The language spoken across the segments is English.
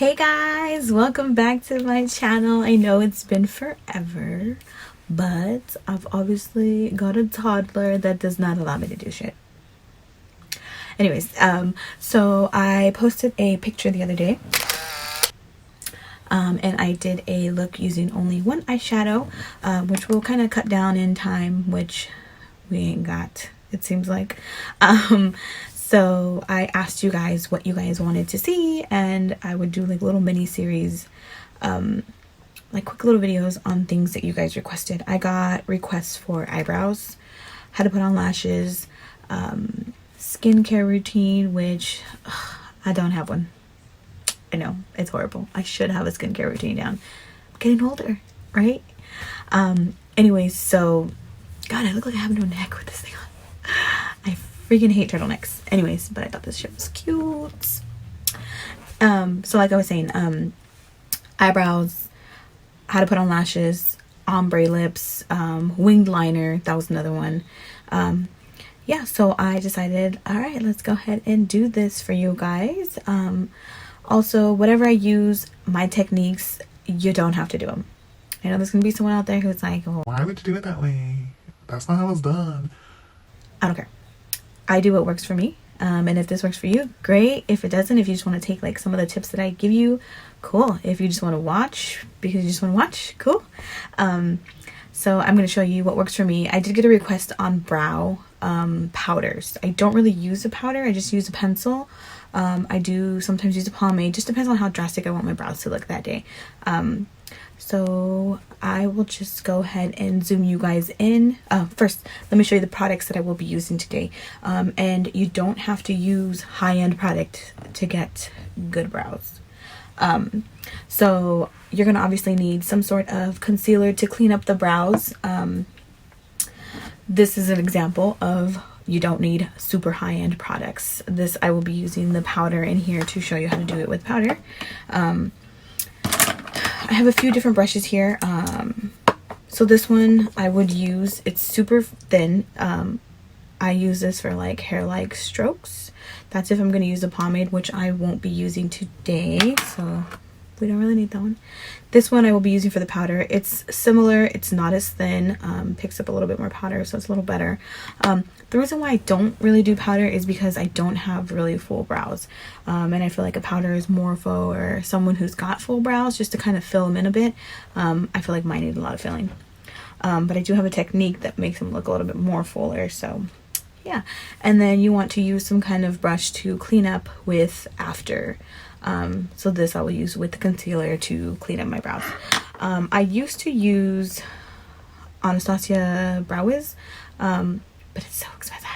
Hey guys, welcome back to my channel. I know it's been forever, but I've obviously got a toddler that does not allow me to do shit. Anyways, so I posted a picture the other day, and I did a look using only one eyeshadow, which will kind of cut down in time, which we ain't got, it seems like. So I asked you guys what you guys wanted to see, and I would do like little mini series, like quick little videos on things that you guys requested. I got requests for eyebrows, how to put on lashes, skincare routine, which I don't have one. I know, it's horrible. I should have a skincare routine down. I'm getting older, right? Anyways, so God, I look like I have no neck with this thing on. I freaking hate turtlenecks. Anyways, but I thought this shit was cute. So like I was saying, eyebrows, how to put on lashes, ombre lips, winged liner, that was another one. Yeah, so I decided, all right, let's go ahead and do this for you guys. Also, whatever I use, my techniques, you don't have to do them. I know there's gonna be someone out there who's like, oh, why would you do it that way? That's not how it's done. I don't care. I do what works for me. And if this works for you, great. If it doesn't, if you just want to take like some of the tips that I give you, cool. If you just want to watch because you just want to watch, cool. So I'm going to show you what works for me. I did get a request on brow powders. I don't really use a powder. I just use a pencil. I do sometimes use a pomade. Just depends on how drastic I want my brows to look that day. So I will just go ahead and zoom you guys in. First, let me show you the products that I will be using today. And you don't have to use high-end product to get good brows. So you're gonna obviously need some sort of concealer to clean up the brows. This is an example of you don't need super high-end products. This, I will be using the powder in here to show you how to do it with powder. I have a few different brushes here. So this one I would use, it's super thin. I use this for like hair-like strokes. That's if I'm going to use a pomade, which I won't be using today, so we don't really need that one. This one I will be using for the powder. It's similar, it's not as thin, picks up a little bit more powder, so it's a little better. The reason why I don't really do powder is because I don't have really full brows, and I feel like a powder is more for someone who's got full brows, just to kind of fill them in a bit. I feel like mine need a lot of filling, but I do have a technique that makes them look a little bit more fuller, so yeah. And then you want to use some kind of brush to clean up with after. So this I will use with the concealer to clean up my brows. I used to use Anastasia Brow Wiz, but it's so expensive.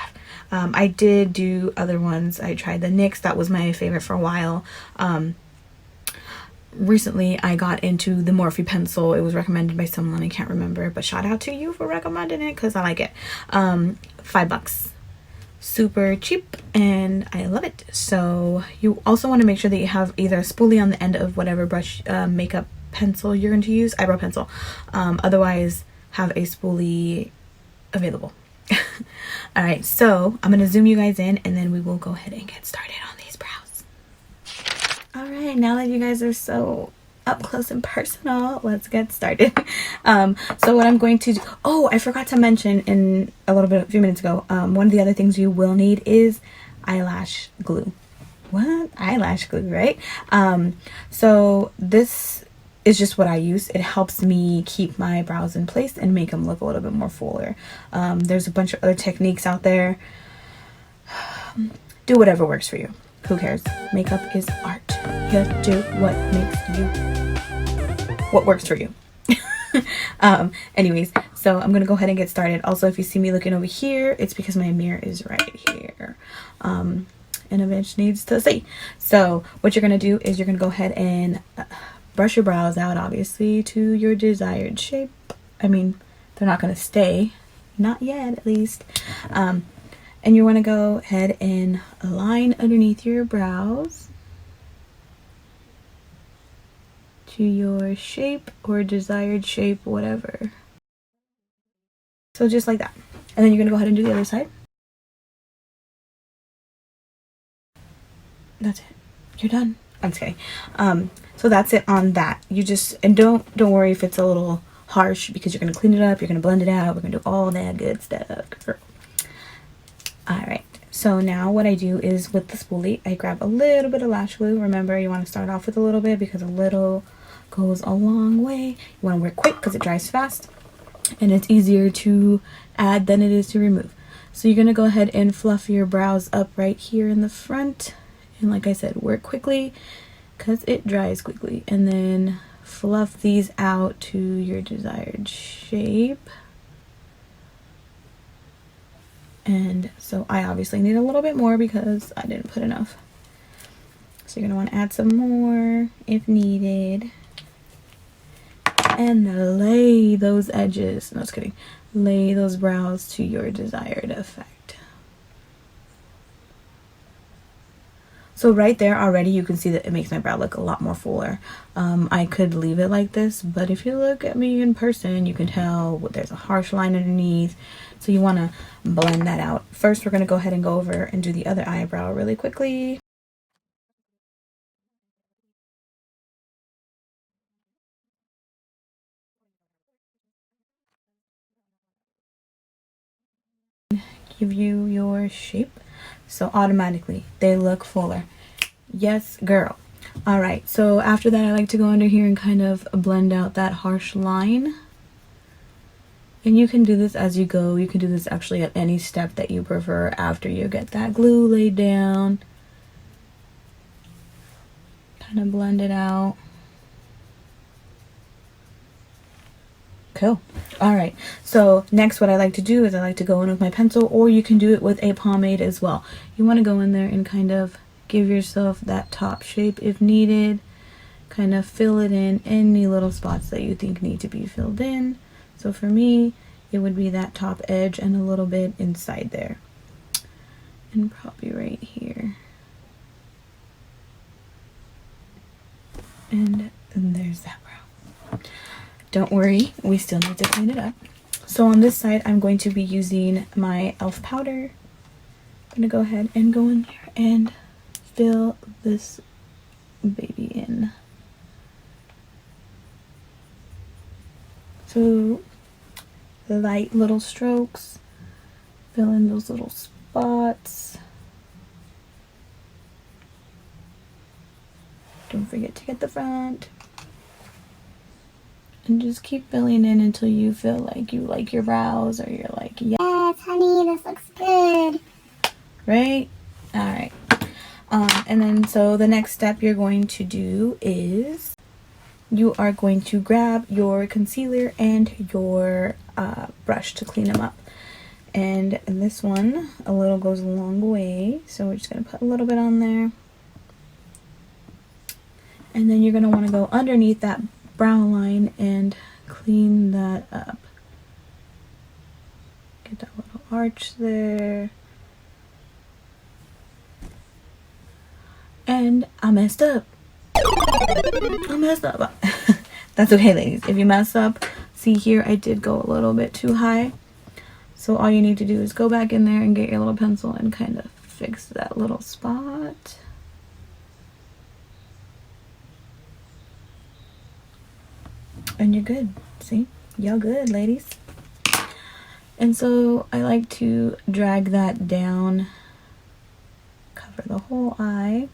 I did do other ones. I tried the NYX, that was my favorite for a while. Recently I got into the Morphe pencil. It was recommended by someone, I can't remember, but shout out to you for recommending it because I like it. $5. Super cheap and I love it. So you also want to make sure that you have either a spoolie on the end of whatever brush, makeup pencil you're going to use, eyebrow pencil. Otherwise have a spoolie available. All right, so I'm going to zoom you guys in and then we will go ahead and get started on these brows. All right, now that you guys are so up close and personal, let's get started. So what I'm going to do, oh, I forgot to mention in a few minutes ago, one of the other things you will need is eyelash glue. What? Eyelash glue, right? So this is just what I use. It helps me keep my brows in place and make them look a little bit more fuller. There's a bunch of other techniques out there. Do whatever works for you. Who cares? Makeup is art. You do what works for you. Anyways, so I'm gonna go ahead and get started. Also, if you see me looking over here, it's because my mirror is right here, and a bitch needs to see. So what you're gonna do is you're gonna go ahead and brush your brows out, obviously, to your desired shape. I mean, they're not gonna stay, not yet at least. And you want to go ahead and line underneath your brows to your shape or desired shape, whatever. So just like that. And then you're going to go ahead and do the other side. That's it. You're done. I'm just kidding. So that's it on that. You just, and don't worry if it's a little harsh, because you're gonna clean it up, you're gonna blend it out, we're gonna do all that good stuff, girl. All right, so now what I do is with the spoolie, I grab a little bit of lash glue. Remember, you want to start off with a little bit because a little goes a long way. You want to work quick because it dries fast and it's easier to add than it is to remove. So you're going to go ahead and fluff your brows up right here in the front, and like I said, work quickly because it dries quickly, and then fluff these out to your desired shape. And so I obviously need a little bit more because I didn't put enough. So you're going to want to add some more if needed. And lay those edges, no, just kidding, lay those brows to your desired effect. So right there already you can see that it makes my brow look a lot more fuller. I could leave it like this, but if you look at me in person, you can tell there's a harsh line underneath. So you want to blend that out. First, we're going to go ahead and go over and do the other eyebrow really quickly. Give you your shape. So automatically they look fuller. Yes, girl. All right, so after that I like to go under here and kind of blend out that harsh line. And you can do this as you go. You can do this actually at any step that you prefer after you get that glue laid down. Kind of blend it out. Cool. All right, so next what I like to do is I like to go in with my pencil, or you can do it with a pomade as well. You want to go in there and kind of give yourself that top shape if needed. Kind of fill it in any little spots that you think need to be filled in. So for me, it would be that top edge and a little bit inside there. And probably right here. And there's that brow. Don't worry, we still need to clean it up. So on this side, I'm going to be using my e.l.f. powder. I'm gonna go ahead and go in there and fill this baby in. So light little strokes, fill in those little spots. Don't forget to get the front. And just keep filling in until you feel like you like your brows, or you're like, yes, honey, this looks good. Right? All right. And then so the next step you're going to do is you are going to grab your concealer and your brush to clean them up. And this one, a little goes a long way. So we're just going to put a little bit on there. And then you're going to want to go underneath that brow line and clean that up. Get that little arch there. And I messed up. That's okay, ladies. If you mess up, see here, I did go a little bit too high. So all you need to do is go back in there and get your little pencil and kind of fix that little spot. And you're good. See? Y'all good, ladies. And so I like to drag that down, cover the whole eye.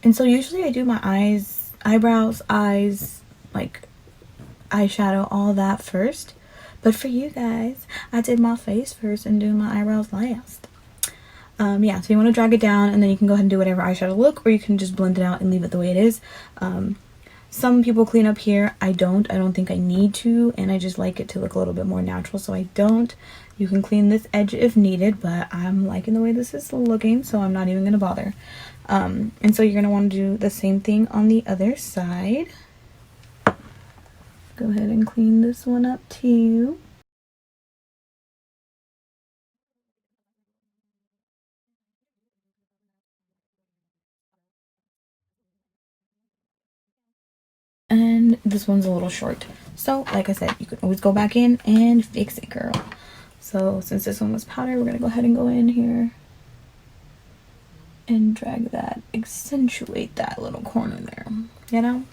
And so usually I do my eyebrows, like eyeshadow, all that first. But for you guys, I did my face first and do my eyebrows last. Yeah, so you want to drag it down, and then you can go ahead and do whatever eyeshadow look, or you can just blend it out and leave it the way it is. Some people clean up here. I don't think I need to, and I just like it to look a little bit more natural, so I don't. You can clean this edge if needed, but I'm liking the way this is looking, so I'm not even going to bother. And so you're going to want to do the same thing on the other side. Go ahead and clean this one up too. And this one's a little short. So, like I said, you can always go back in and fix it, girl. So, since this one was powder, we're going to go ahead and go in here and drag that, accentuate that little corner there, you know?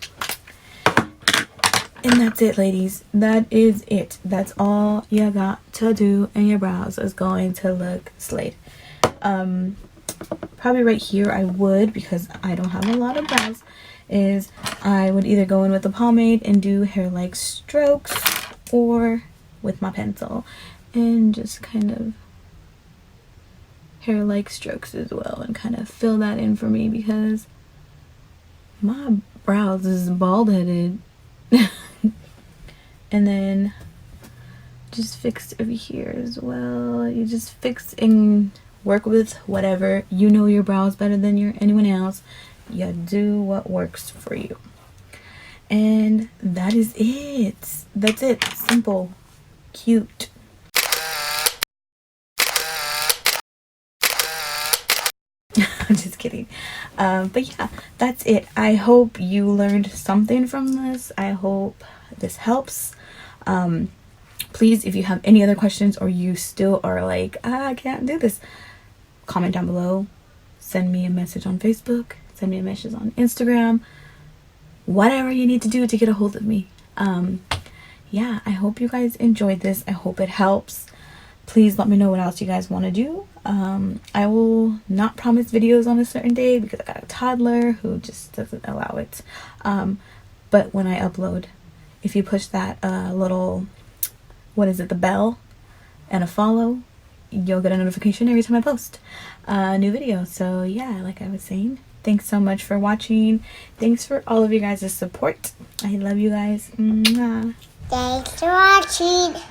And that's it, ladies. That is it. That's all you got to do, and your brows is going to look slayed. Probably right here I would, because I don't have a lot of brows, is I would either go in with the pomade and do hair-like strokes, or with my pencil and just kind of hair-like strokes as well, and kind of fill that in for me, because my brows is bald-headed. And then just fix over here as well. You just fix and work with whatever. You know your brows better than anyone else. You do what works for you. And that is it. That's it. Simple. Cute. I'm just kidding. But yeah, that's it. I hope you learned something from this. I hope this helps. Please, if you have any other questions, or you still are like, I can't do this, comment down below. Send me a message on Facebook. Send me a message on Instagram. Whatever you need to do to get a hold of me. Yeah, I hope you guys enjoyed this. I hope it helps. Please let me know what else you guys want to do. I will not promise videos on a certain day, because I got a toddler who just doesn't allow it. But when I upload, if you push that little, what is it, the bell and a follow, you'll get a notification every time I post a new video. So yeah, like I was saying, thanks so much for watching. Thanks for all of you guys' support. I love you guys. Mwah. Thanks for watching.